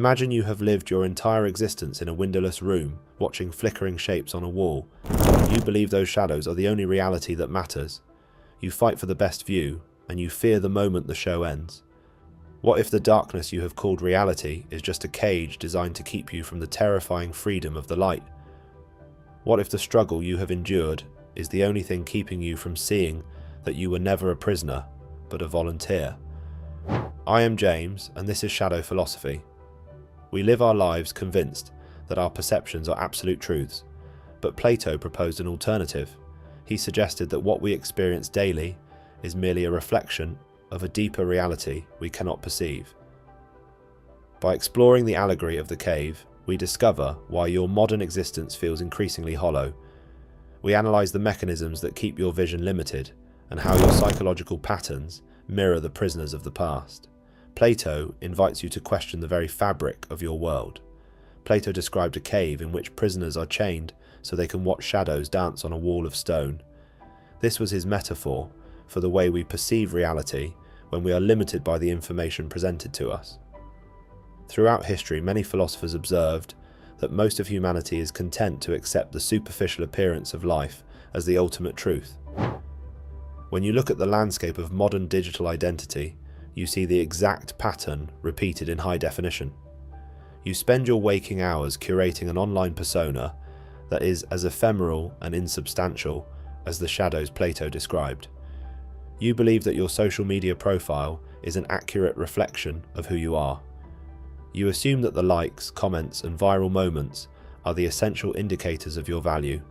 Imagine you have lived your entire existence in a windowless room, watching flickering shapes on a wall. You believe those shadows are the only reality that matters. You fight for the best view, and you fear the moment the show ends. What if the darkness you have called reality is just a cage designed to keep you from the terrifying freedom of the light? What if the struggle you have endured is the only thing keeping you from seeing that you were never a prisoner, but a volunteer? I am James, and this is Shadow Philosophy. We live our lives convinced that our perceptions are absolute truths, but Plato proposed an alternative. He suggested that what we experience daily is merely a reflection of a deeper reality we cannot perceive. By exploring the allegory of the cave, we discover why your modern existence feels increasingly hollow. We analyse the mechanisms that keep your vision limited and how your psychological patterns mirror the prisoners of the past. Plato invites you to question the very fabric of your world. Plato described a cave in which prisoners are chained so they can watch shadows dance on a wall of stone. This was his metaphor for the way we perceive reality when we are limited by the information presented to us. Throughout history, many philosophers observed that most of humanity is content to accept the superficial appearance of life as the ultimate truth. When you look at the landscape of modern digital identity, you see the exact pattern repeated in high definition. You spend your waking hours curating an online persona that is as ephemeral and insubstantial as the shadows Plato described. You believe that your social media profile is an accurate reflection of who you are. You assume that the likes, comments, and viral moments are the essential indicators of your value.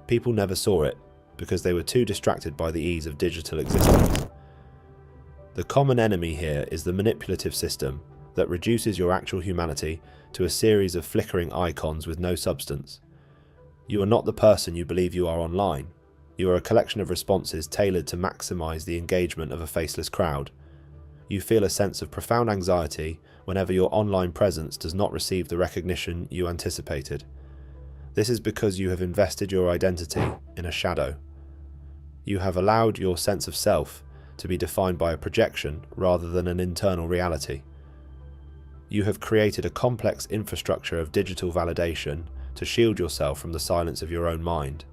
People never saw it because they were too distracted by the ease of digital existence. The common enemy here is the manipulative system that reduces your actual humanity to a series of flickering icons with no substance. You are not the person you believe you are online. You are a collection of responses tailored to maximize the engagement of a faceless crowd. You feel a sense of profound anxiety whenever your online presence does not receive the recognition you anticipated. This is because you have invested your identity in a shadow. You have allowed your sense of self to be defined by a projection rather than an internal reality. You have created a complex infrastructure of digital validation to shield yourself from the silence of your own mind.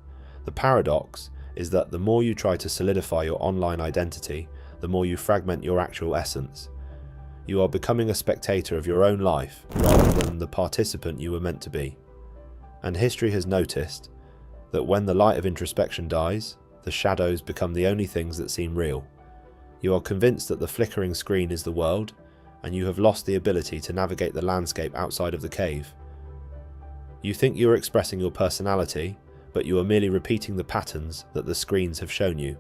The paradox is that the more you try to solidify your online identity, the more you fragment your actual essence. You are becoming a spectator of your own life rather than the participant you were meant to be. And history has noticed that when the light of introspection dies, the shadows become the only things that seem real. You are convinced that the flickering screen is the world, and you have lost the ability to navigate the landscape outside of the cave. You think you are expressing your personality, but you are merely repeating the patterns that the screens have shown you.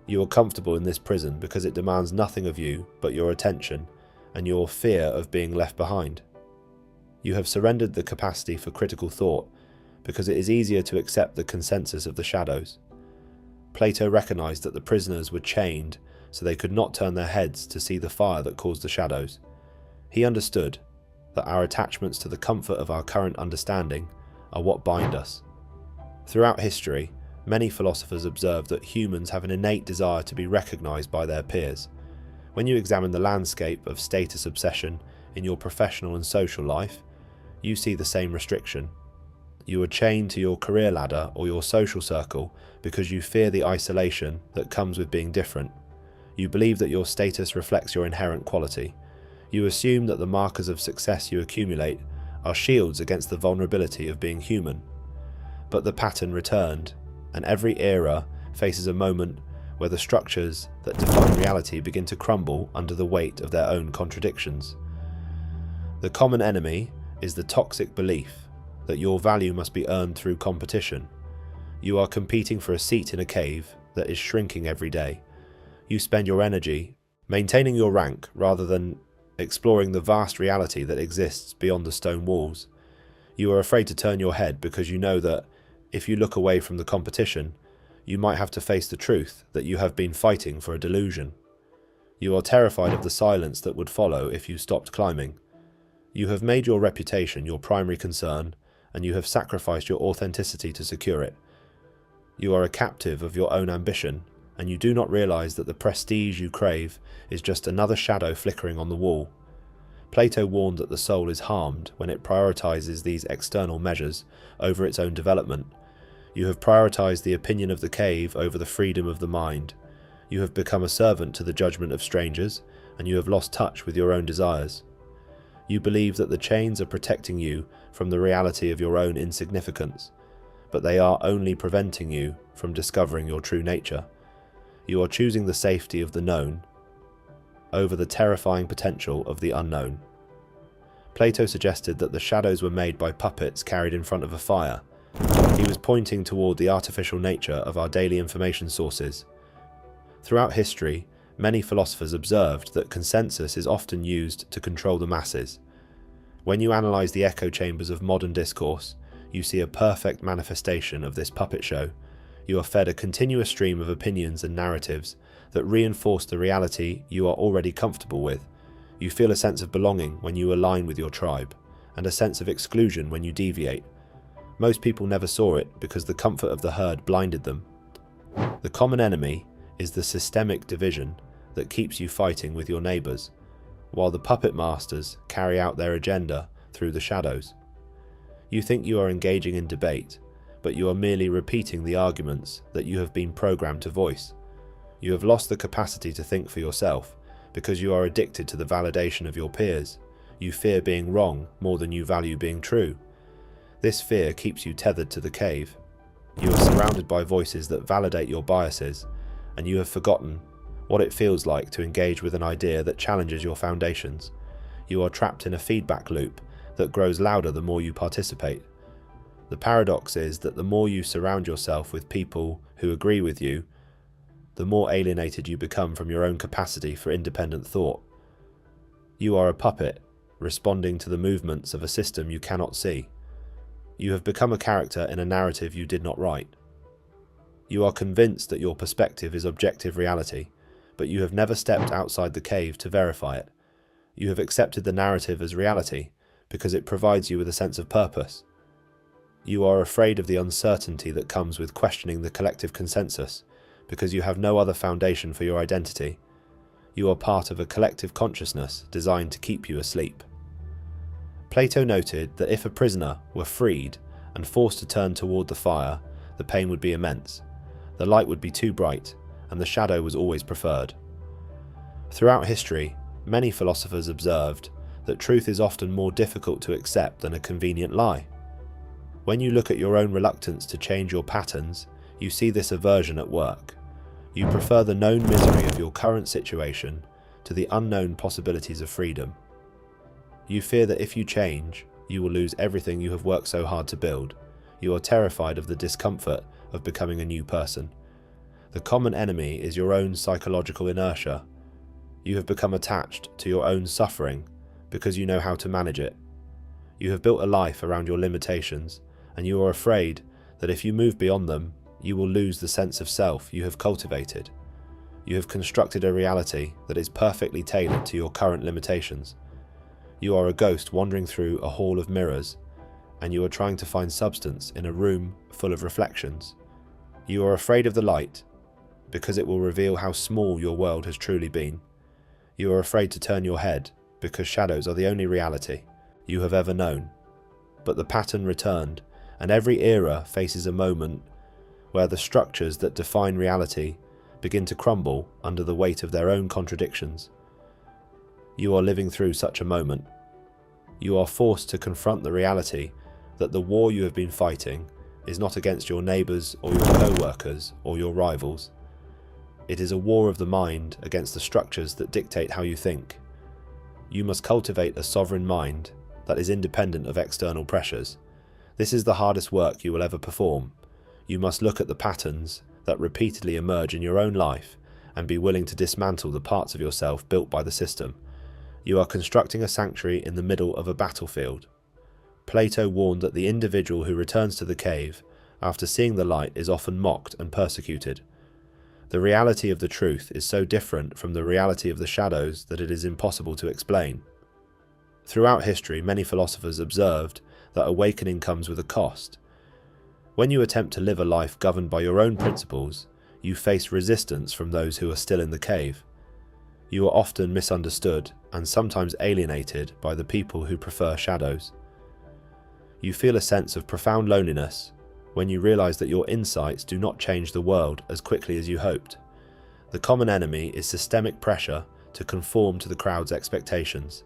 You are comfortable in this prison because it demands nothing of you but your attention and your fear of being left behind. You have surrendered the capacity for critical thought because it is easier to accept the consensus of the shadows. Plato recognized that the prisoners were chained so they could not turn their heads to see the fire that caused the shadows. He understood that our attachments to the comfort of our current understanding are what bind us. Throughout history, many philosophers observed that humans have an innate desire to be recognized by their peers. When you examine the landscape of status obsession in your professional and social life, you see the same restriction. You are chained to your career ladder or your social circle because you fear the isolation that comes with being different. You believe that your status reflects your inherent quality. You assume that the markers of success you accumulate are shields against the vulnerability of being human. But the pattern returned, and every era faces a moment where the structures that define reality begin to crumble under the weight of their own contradictions. The common enemy is the toxic belief that your value must be earned through competition. You are competing for a seat in a cave that is shrinking every day. You spend your energy maintaining your rank rather than exploring the vast reality that exists beyond the stone walls. You are afraid to turn your head because you know that if you look away from the competition, you might have to face the truth that you have been fighting for a delusion. You are terrified of the silence that would follow if you stopped climbing. You have made your reputation your primary concern, and you have sacrificed your authenticity to secure it. You are a captive of your own ambition, and you do not realize that the prestige you crave is just another shadow flickering on the wall. Plato warned that the soul is harmed when it prioritizes these external measures over its own development. You have prioritized the opinion of the cave over the freedom of the mind. You have become a servant to the judgment of strangers, and you have lost touch with your own desires. You believe that the chains are protecting you from the reality of your own insignificance, but they are only preventing you from discovering your true nature. You are choosing the safety of the known over the terrifying potential of the unknown. Plato suggested that the shadows were made by puppets carried in front of a fire. He was pointing toward the artificial nature of our daily information sources. Throughout history, many philosophers observed that consensus is often used to control the masses. When you analyze the echo chambers of modern discourse, you see a perfect manifestation of this puppet show. You are fed a continuous stream of opinions and narratives that reinforce the reality you are already comfortable with. You feel a sense of belonging when you align with your tribe, and a sense of exclusion when you deviate. Most people never saw it because the comfort of the herd blinded them. The common enemy is the systemic division that keeps you fighting with your neighbours, while the puppet masters carry out their agenda through the shadows. You think you are engaging in debate, but you are merely repeating the arguments that you have been programmed to voice. You have lost the capacity to think for yourself because you are addicted to the validation of your peers. You fear being wrong more than you value being true. This fear keeps you tethered to the cave. You are surrounded by voices that validate your biases, and you have forgotten what it feels like to engage with an idea that challenges your foundations. You are trapped in a feedback loop that grows louder the more you participate. The paradox is that the more you surround yourself with people who agree with you, the more alienated you become from your own capacity for independent thought. You are a puppet, responding to the movements of a system you cannot see. You have become a character in a narrative you did not write. You are convinced that your perspective is objective reality, but you have never stepped outside the cave to verify it. You have accepted the narrative as reality because it provides you with a sense of purpose. You are afraid of the uncertainty that comes with questioning the collective consensus because you have no other foundation for your identity. You are part of a collective consciousness designed to keep you asleep. Plato noted that if a prisoner were freed and forced to turn toward the fire, the pain would be immense. The light would be too bright, and the shadow was always preferred. Throughout history, many philosophers observed that truth is often more difficult to accept than a convenient lie. When you look at your own reluctance to change your patterns, you see this aversion at work. You prefer the known misery of your current situation to the unknown possibilities of freedom. You fear that if you change, you will lose everything you have worked so hard to build. You are terrified of the discomfort of becoming a new person. The common enemy is your own psychological inertia. You have become attached to your own suffering because you know how to manage it. You have built a life around your limitations, and you are afraid that if you move beyond them, you will lose the sense of self you have cultivated. You have constructed a reality that is perfectly tailored to your current limitations. You are a ghost wandering through a hall of mirrors, and you are trying to find substance in a room full of reflections. You are afraid of the light because it will reveal how small your world has truly been. You are afraid to turn your head because shadows are the only reality you have ever known. But the pattern returned, and every era faces a moment where the structures that define reality begin to crumble under the weight of their own contradictions. You are living through such a moment. You are forced to confront the reality that the war you have been fighting is not against your neighbours or your co-workers or your rivals. It is a war of the mind against the structures that dictate how you think. You must cultivate a sovereign mind that is independent of external pressures. This is the hardest work you will ever perform. You must look at the patterns that repeatedly emerge in your own life and be willing to dismantle the parts of yourself built by the system. You are constructing a sanctuary in the middle of a battlefield. Plato warned that the individual who returns to the cave after seeing the light is often mocked and persecuted. The reality of the truth is so different from the reality of the shadows that it is impossible to explain. Throughout history, many philosophers observed that awakening comes with a cost. When you attempt to live a life governed by your own principles, you face resistance from those who are still in the cave. You are often misunderstood and sometimes alienated by the people who prefer shadows. You feel a sense of profound loneliness when you realize that your insights do not change the world as quickly as you hoped. The common enemy is systemic pressure to conform to the crowd's expectations.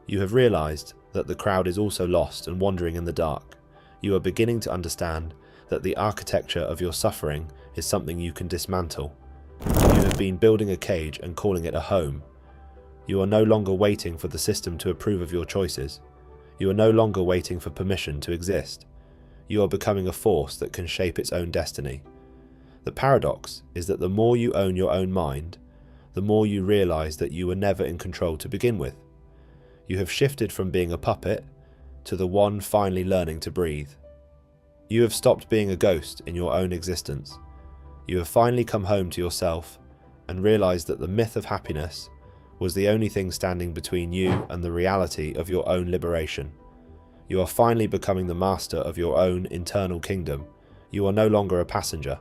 You have realized that the crowd is also lost and wandering in the dark. You are beginning to understand that the architecture of your suffering is something you can dismantle. You have been building a cage and calling it a home. You are no longer waiting for the system to approve of your choices. You are no longer waiting for permission to exist. You are becoming a force that can shape its own destiny. The paradox is that the more you own your own mind, the more you realize that you were never in control to begin with. You have shifted from being a puppet to the one finally learning to breathe. You have stopped being a ghost in your own existence. You have finally come home to yourself and realized that the myth of happiness was the only thing standing between you and the reality of your own liberation. You are finally becoming the master of your own internal kingdom. You are no longer a passenger.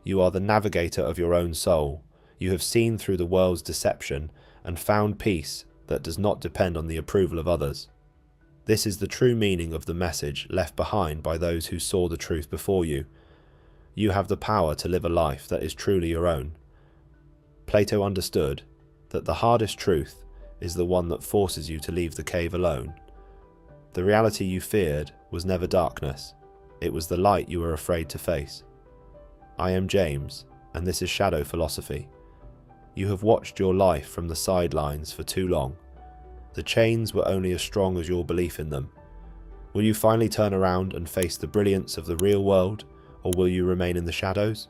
You are the navigator of your own soul. You have seen through the world's deception and found peace that does not depend on the approval of others. This is the true meaning of the message left behind by those who saw the truth before you. You have the power to live a life that is truly your own. Plato understood that the hardest truth is the one that forces you to leave the cave alone. The reality you feared was never darkness. It was the light you were afraid to face. I am James, and this is Shadow Philosophy. You have watched your life from the sidelines for too long. The chains were only as strong as your belief in them. Will you finally turn around and face the brilliance of the real world, or will you remain in the shadows?